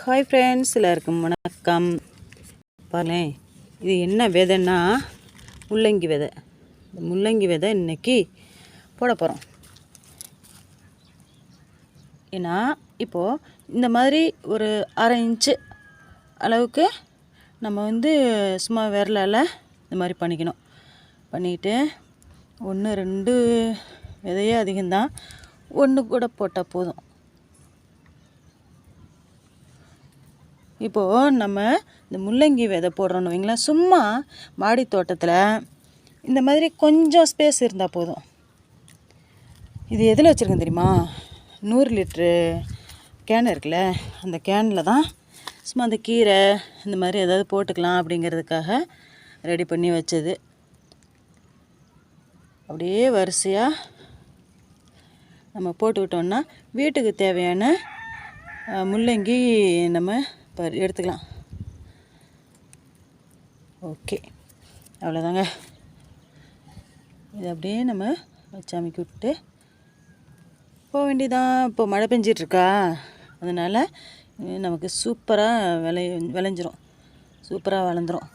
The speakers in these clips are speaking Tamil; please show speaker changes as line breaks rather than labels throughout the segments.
ஹாய் ஃப்ரெண்ட்ஸ், எல்லாருக்கும் வணக்கம். பாருங்களேன், இது என்ன விதைன்னா முள்ளங்கி விதை. இந்த முள்ளங்கி விதை இன்றைக்கி போட போகிறோம். ஏன்னா இப்போது இந்த மாதிரி ஒரு 1/2 இன்ச்சு அளவுக்கு நம்ம சும்மா விரலால் இந்த மாதிரி பண்ணிக்கணும். பண்ணிக்கிட்டு 1 2 விதையே அதிகம்தான், 1 கூட போட்டால் போதும். இப்போது நம்ம இந்த முள்ளங்கி விதை போடுறோன்னு வைங்களேன், சும்மா மாடி தோட்டத்தில் இந்த மாதிரி கொஞ்சம் ஸ்பேஸ் இருந்தால் போதும். இது எதில் வச்சுருக்கேன் தெரியுமா? 100 லிட்ரு கேன் இருக்குல்ல, அந்த கேனில் தான் சும்மா அந்த கீரை இந்த மாதிரி ஏதாவது போட்டுக்கலாம் அப்படிங்கிறதுக்காக ரெடி பண்ணி வச்சது. அப்படியே வரிசையாக நம்ம போட்டுக்கிட்டோன்னா வீட்டுக்கு தேவையான முள்ளங்கி நம்ம எடுத்துக்கலாம். ஓகே, அவ்வளோதாங்க. இது அப்படியே நம்ம வச்சு அமைக்கி விட்டு போக வேண்டியதான். இப்போ மழை பெஞ்சிட்ருக்கா, அதனால் நமக்கு சூப்பராக விளைஞ்சிரும், சூப்பராக வளர்ந்துடும்.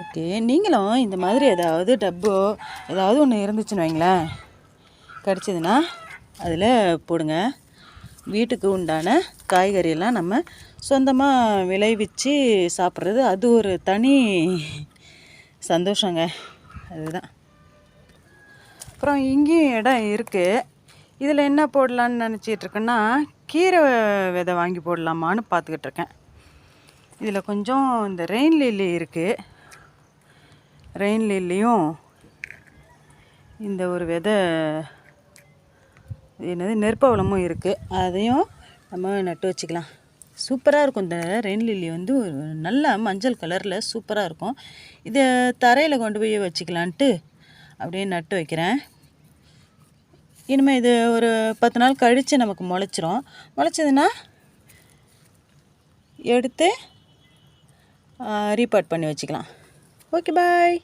ஓகே, நீங்களும் இந்த மாதிரி ஏதாவது டப்போ ஏதாவது ஒன்று இருந்துச்சுன்னு வைங்களேன், கிடச்சிதுன்னா அதில் போடுங்க. வீட்டுக்கு உண்டான காய்கறியெல்லாம் நம்ம சொந்தமாக விளைவிச்சு சாப்பிட்றது, அது ஒரு தனி சந்தோஷங்க. அதுதான். அப்புறம் இங்கேயும் இடம் இருக்குது. இதில் என்ன போடலான்னு நினச்சிட்ருக்கேன்னா, கீரை விதை வாங்கி போடலாமான்னு பார்த்துக்கிட்டு இருக்கேன். இதில் கொஞ்சம் இந்த ரெயின் லில்லி இருக்குது. ரெயின் லில்லியும் இந்த ஒரு விதை என்னது நெற்பவளமும் இருக்குது, அதையும் நம்ம நட்டு வச்சுக்கலாம். சூப்பராக இருக்கும். இந்த ரெயின் லில்லி ஒரு நல்ல மஞ்சள் கலரில் சூப்பராக இருக்கும். இதை தரையில் கொண்டு போய் வச்சுக்கலான்ட்டு அப்படியே நட்டு வைக்கிறேன். இனிமேல் இது ஒரு 10 நாள் கழித்து நமக்கு முளைச்சிரும். முளைச்சதுன்னா எடுத்து ரீபாட் பண்ணி வச்சுக்கலாம். ஓகே, பாய்.